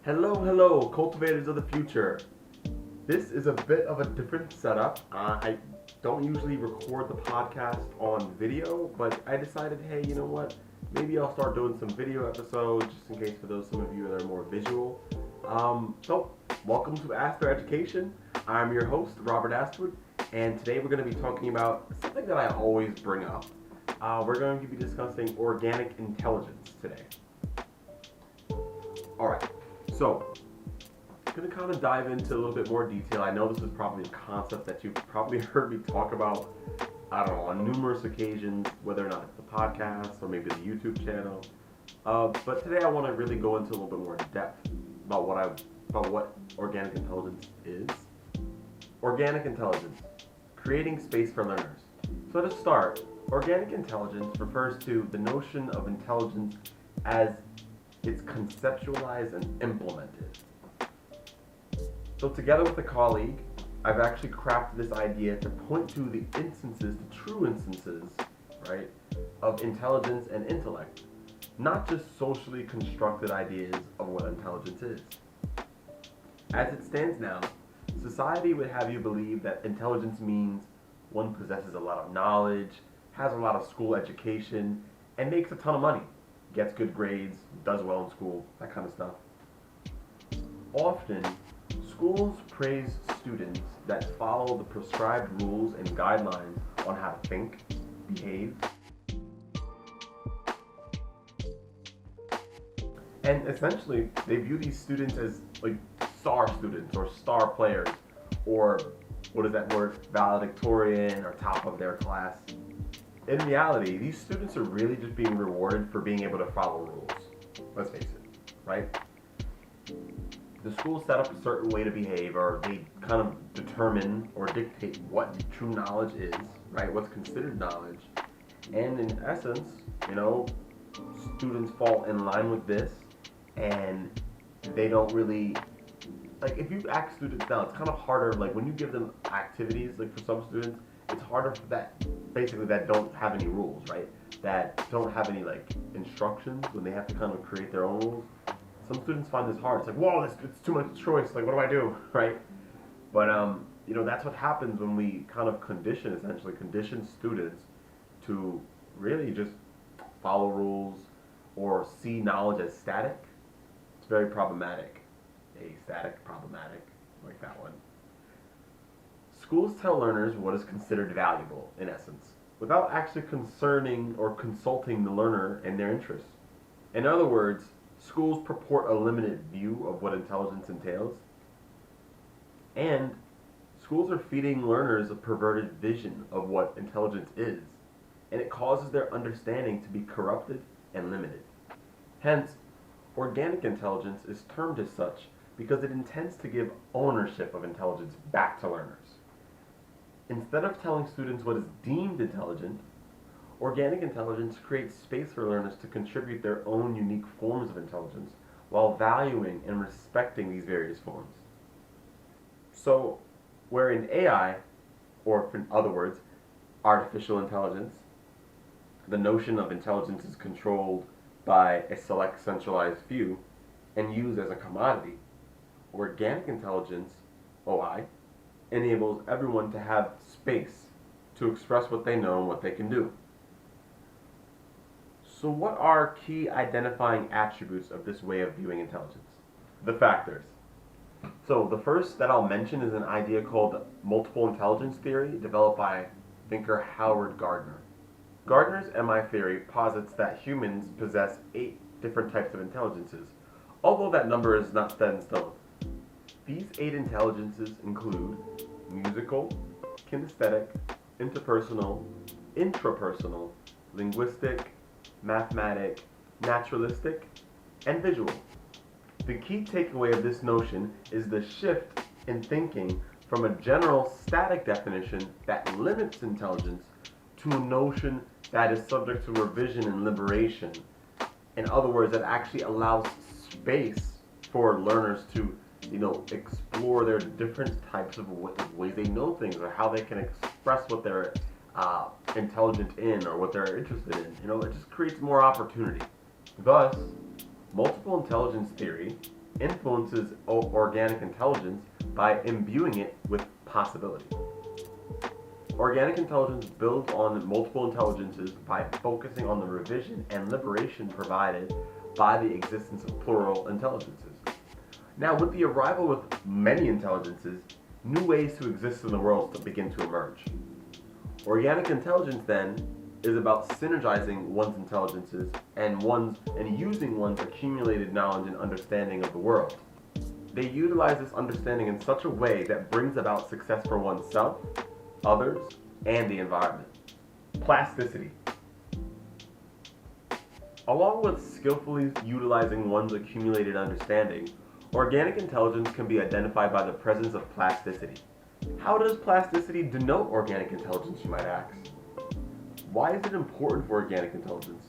Hello, cultivators of the future. This is a bit of a different setup. I don't usually record the podcast on video, but I decided, hey, you know what? Maybe I'll start doing some video episodes just in case for some of you that are more visual. So, welcome to Astor Education. I'm your host, Robert Astwood, and today we're going to be talking about something that I always bring up. We're going to be discussing organic intelligence today. Alright, so I'm going to kind of dive into a little bit more detail. I know this is probably a concept that you've probably heard me talk about, I don't know, on numerous occasions, whether or not it's the podcast or maybe the YouTube channel. But today I want to really go into a little bit more depth about what organic intelligence is. Organic intelligence, creating space for learners. So to start, organic intelligence refers to the notion of intelligence as it's conceptualized and implemented. So together with a colleague, I've actually crafted this idea to point to the instances, the true instances, right, of intelligence and intellect, not just socially constructed ideas of what intelligence is. As it stands now, society would have you believe that intelligence means one possesses a lot of knowledge, has a lot of school education, and makes a ton of money, gets good grades, does well in school, that kind of stuff. Often, schools praise students that follow the prescribed rules and guidelines on how to think, behave, and essentially they view these students as like star students or star players, or what is that word, valedictorian or top of their class. In reality, these students are really just being rewarded for being able to follow rules. Let's face it, right? The school set up a certain way to behave, or they kind of determine or dictate what true knowledge is, right? What's considered knowledge. And in essence, students fall in line with this, and they don't really, like, if you ask students now, it's kind of harder, like when you give them activities, like for some students, it's harder for that don't have any rules, right? That don't have any like instructions when they have to kind of create their own rules. Some students find this hard. It's like, whoa, it's too much choice. Like, what do I do, right? But that's what happens when we kind of condition students to really just follow rules or see knowledge as static. It's very problematic. Problematic, like that one. Schools tell learners what is considered valuable, in essence, without actually concerning or consulting the learner and their interests. In other words, schools purport a limited view of what intelligence entails, and schools are feeding learners a perverted vision of what intelligence is, and it causes their understanding to be corrupted and limited. Hence, organic intelligence is termed as such because it intends to give ownership of intelligence back to learners. Instead of telling students what is deemed intelligent, organic intelligence creates space for learners to contribute their own unique forms of intelligence while valuing and respecting these various forms. So, where in AI, or in other words, artificial intelligence, the notion of intelligence is controlled by a select centralized few and used as a commodity, organic intelligence, OI, enables everyone to have space to express what they know and what they can do. So what are key identifying attributes of this way of viewing intelligence? The factors. So the first that I'll mention is an idea called multiple intelligence theory, developed by thinker Howard Gardner. Gardner's MI theory posits that humans possess 8 different types of intelligences, although that number is not set in stone. These 8 intelligences include musical, kinesthetic, interpersonal, intrapersonal, linguistic, mathematic, naturalistic, and visual. The key takeaway of this notion is the shift in thinking from a general static definition that limits intelligence to a notion that is subject to revision and liberation. In other words, that actually allows space for learners to explore their different types of ways they know things, or how they can express what they're intelligent in or what they're interested in. It just creates more opportunity. Thus, multiple intelligence theory influences organic intelligence by imbuing it with possibility. Organic intelligence builds on multiple intelligences by focusing on the revision and liberation provided by the existence of plural intelligences. Now, with the arrival of many intelligences, new ways to exist in the world begin to emerge. Organic intelligence, then, is about synergizing one's intelligences and using one's accumulated knowledge and understanding of the world. They utilize this understanding in such a way that brings about success for oneself, others, and the environment. Plasticity. Along with skillfully utilizing one's accumulated understanding, organic intelligence can be identified by the presence of plasticity. How does plasticity denote organic intelligence, you might ask? Why is it important for organic intelligence?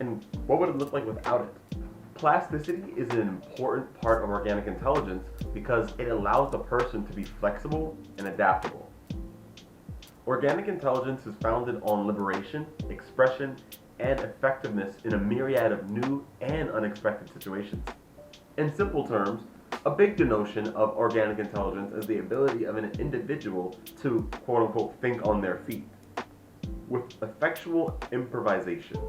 And what would it look like without it? Plasticity is an important part of organic intelligence because it allows the person to be flexible and adaptable. Organic intelligence is founded on liberation, expression, and effectiveness in a myriad of new and unexpected situations. In simple terms, a big denotion of organic intelligence is the ability of an individual to, quote unquote, think on their feet, with effectual improvisation.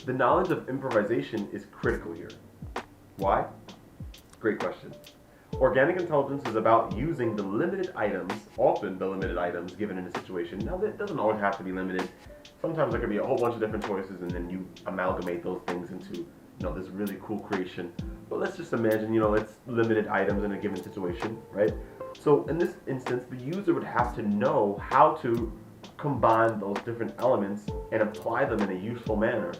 The knowledge of improvisation is critical here. Why? Great question. Organic intelligence is about using the limited items, often the limited items given in a situation. Now, it doesn't always have to be limited. Sometimes there could be a whole bunch of different choices, and then you amalgamate those things into, this really cool creation. But let's just imagine, it's limited items in a given situation, right? So in this instance, the user would have to know how to combine those different elements and apply them in a useful manner.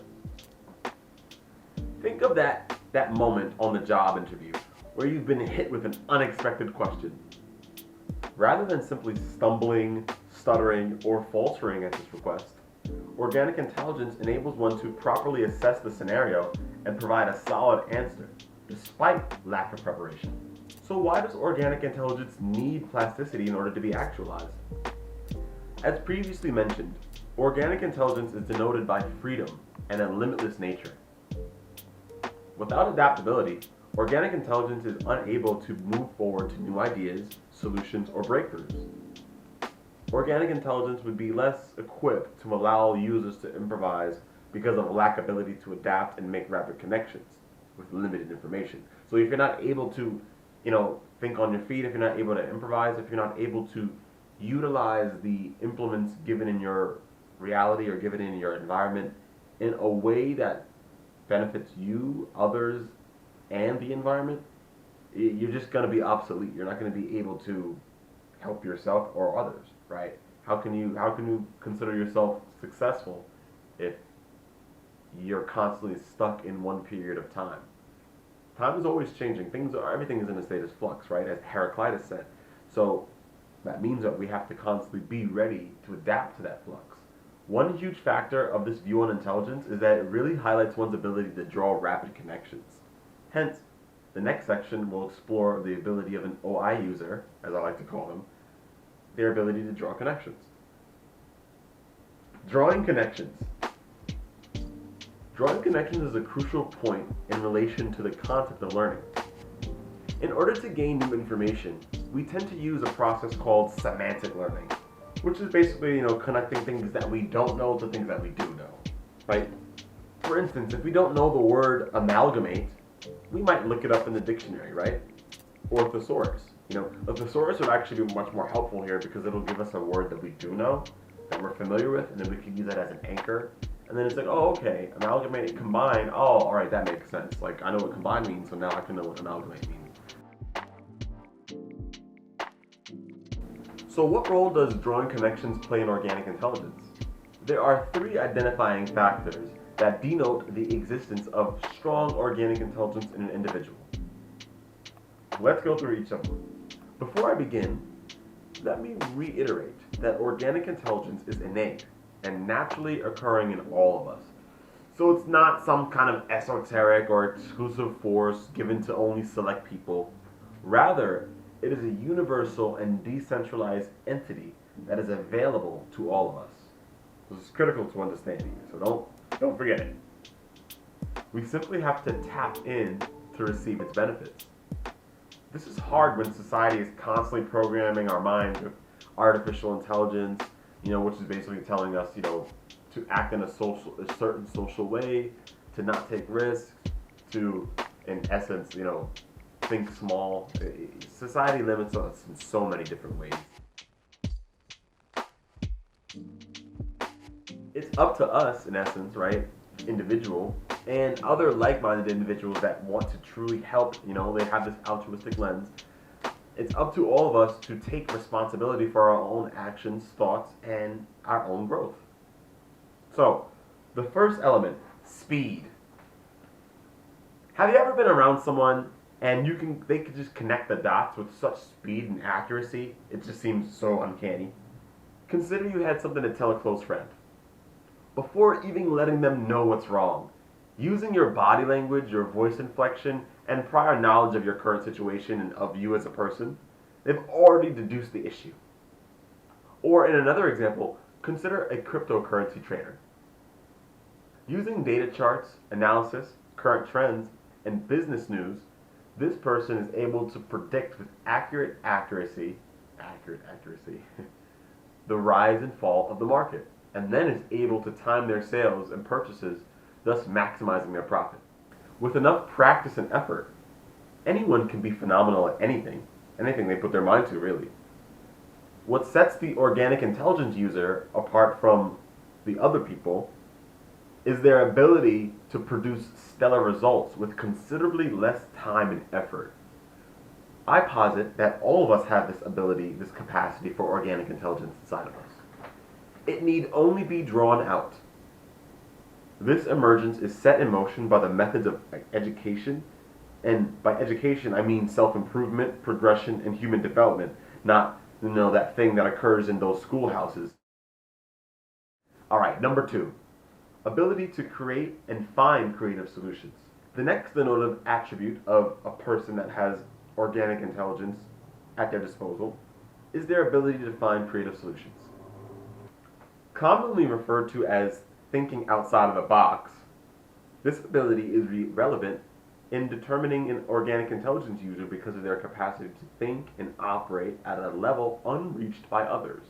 Think of that moment on the job interview where you've been hit with an unexpected question. Rather than simply stumbling, stuttering, or faltering at this request, organic intelligence enables one to properly assess the scenario and provide a solid answer, despite lack of preparation. So why does organic intelligence need plasticity in order to be actualized? As previously mentioned, organic intelligence is denoted by freedom and a limitless nature. Without adaptability, organic intelligence is unable to move forward to new ideas, solutions, or breakthroughs. Organic intelligence would be less equipped to allow users to improvise because of a lack of ability to adapt and make rapid connections with limited information. So if you're not able to, think on your feet, if you're not able to improvise, if you're not able to utilize the implements given in your reality or given in your environment in a way that benefits you, others, and the environment, you're just going to be obsolete. You're not going to be able to help yourself or others, right? How can you consider yourself successful if you're constantly stuck in one period of time? Time is always changing. Everything is in a state of flux, right? As Heraclitus said. So that means that we have to constantly be ready to adapt to that flux. One huge factor of this view on intelligence is that it really highlights one's ability to draw rapid connections. Hence, the next section will explore the ability of an OI user, as I like to call them, their ability to draw connections. Drawing connections. Drawing connections is a crucial point in relation to the concept of learning. In order to gain new information, we tend to use a process called semantic learning, which is basically, connecting things that we don't know to things that we do know, right? For instance, if we don't know the word amalgamate, we might look it up in the dictionary, right? Or thesaurus. A thesaurus would actually be much more helpful here because it'll give us a word that we do know, that we're familiar with, and then we can use that as an anchor. And then it's like, oh, okay, amalgamate, combine, oh, all right, that makes sense. Like, I know what combine means, so now I can know what amalgamate means. So what role does drawing connections play in organic intelligence? There are three identifying factors that denote the existence of strong organic intelligence in an individual. Let's go through each of them. Before I begin, let me reiterate that organic intelligence is innate and naturally occurring in all of us. So it's not some kind of esoteric or exclusive force given to only select people. Rather, it is a universal and decentralized entity that is available to all of us. This is critical to understanding, so don't forget it. We simply have to tap in to to receive its benefits. This is hard when society is constantly programming our minds with artificial intelligence, which is basically telling us, to act in a certain social way, to not take risks, to, in essence, think small. Society limits us in so many different ways. It's up to us, in essence, right, individual, and other like-minded individuals that want to truly help, they have this altruistic lens. It's up to all of us to take responsibility for our own actions, thoughts, and our own growth. So, the first element, speed. Have you ever been around someone and they could just connect the dots with such speed and accuracy? It just seems so uncanny. Consider you had something to tell a close friend. Before even letting them know what's wrong, using your body language, your voice inflection, and prior knowledge of your current situation and of you as a person, they've already deduced the issue. Or in another example, consider a cryptocurrency trader. Using data charts, analysis, current trends, and business news, this person is able to predict with accurate accuracy, the rise and fall of the market, and then is able to time their sales and purchases, thus maximizing their profit. With enough practice and effort, anyone can be phenomenal at anything they put their mind to, really. What sets the organic intelligence user apart from the other people is their ability to produce stellar results with considerably less time and effort. I posit that all of us have this ability, this capacity for organic intelligence inside of us. It need only be drawn out. This emergence is set in motion by the methods of education, and by education I mean self-improvement, progression, and human development, not that thing that occurs in those schoolhouses. Alright, number 2. Ability to create and find creative solutions. The next denotative attribute of a person that has organic intelligence at their disposal is their ability to find creative solutions. Commonly referred to as thinking outside of the box, this ability is relevant in determining an organic intelligence user because of their capacity to think and operate at a level unreached by others,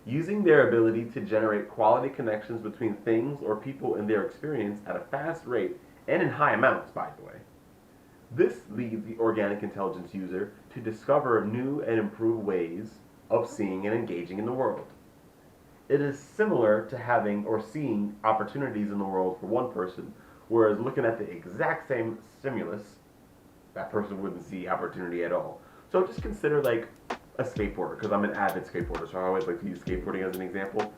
using their ability to generate quality connections between things or people in their experience at a fast rate and in high amounts, by the way. This leads the organic intelligence user to discover new and improved ways of seeing and engaging in the world. It is similar to having or seeing opportunities in the world for one person, whereas looking at the exact same stimulus, that person wouldn't see opportunity at all. So just consider like a skateboarder, because I'm an avid skateboarder, so I always like to use skateboarding as an example.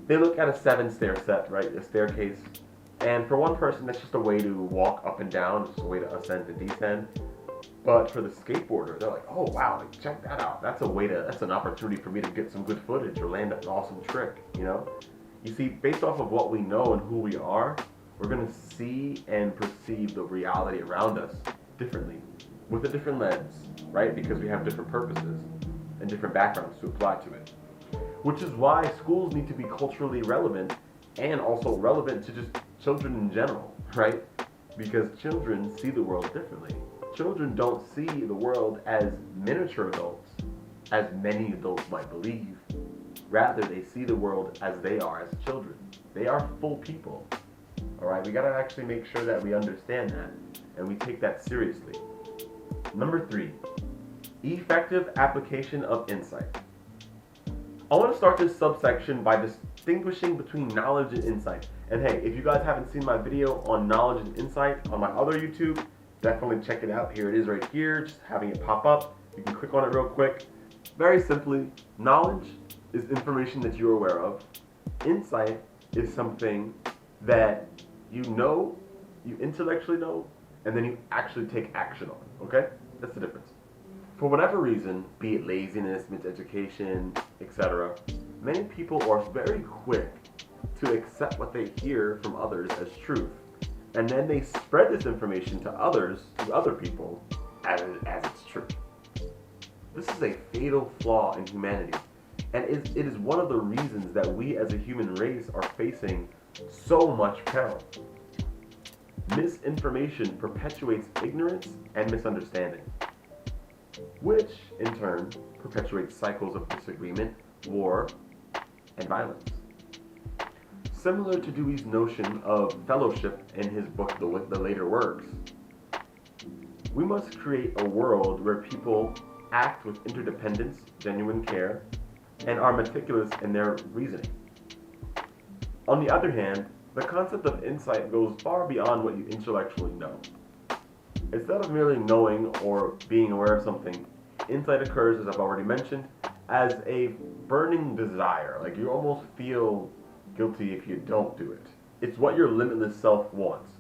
They look at a 7-stair set, right, a staircase, and for one person that's just a way to walk up and down, it's just a way to ascend and descend. But for the skateboarder, they're like, oh wow, like, check that out. That's an opportunity for me to get some good footage or land an awesome trick, You see, based off of what we know and who we are, we're going to see and perceive the reality around us differently, with a different lens, right? Because we have different purposes and different backgrounds to apply to it. Which is why schools need to be culturally relevant and also relevant to just children in general, right? Because children see the world differently. Children don't see the world as miniature adults, as many adults might believe. Rather, they see the world as they are as children. They are full people. Alright, we gotta actually make sure that we understand that and we take that seriously. Number 3, effective application of insight. I want to start this subsection by distinguishing between knowledge and insight. And hey, if you guys haven't seen my video on knowledge and insight on my other YouTube, definitely check it out. Here it is right here, just having it pop up. You can click on it real quick. Very simply, knowledge is information that you're aware of. Insight is something that you know, you intellectually know, and then you actually take action on, okay? That's the difference. For whatever reason, be it laziness, miseducation, etc., many people are very quick to accept what they hear from others as truth. And then they spread this information to others, to other people, as it's true. This is a fatal flaw in humanity. And it is one of the reasons that we as a human race are facing so much peril. Misinformation perpetuates ignorance and misunderstanding, which in turn perpetuates cycles of disagreement, war, and violence. Similar to Dewey's notion of fellowship in his book The Later Works, we must create a world where people act with interdependence, genuine care, and are meticulous in their reasoning. On the other hand, the concept of insight goes far beyond what you intellectually know. Instead of merely knowing or being aware of something, insight occurs, as I've already mentioned, as a burning desire. Like you almost feel guilty if you don't do it. It's what your limitless self wants.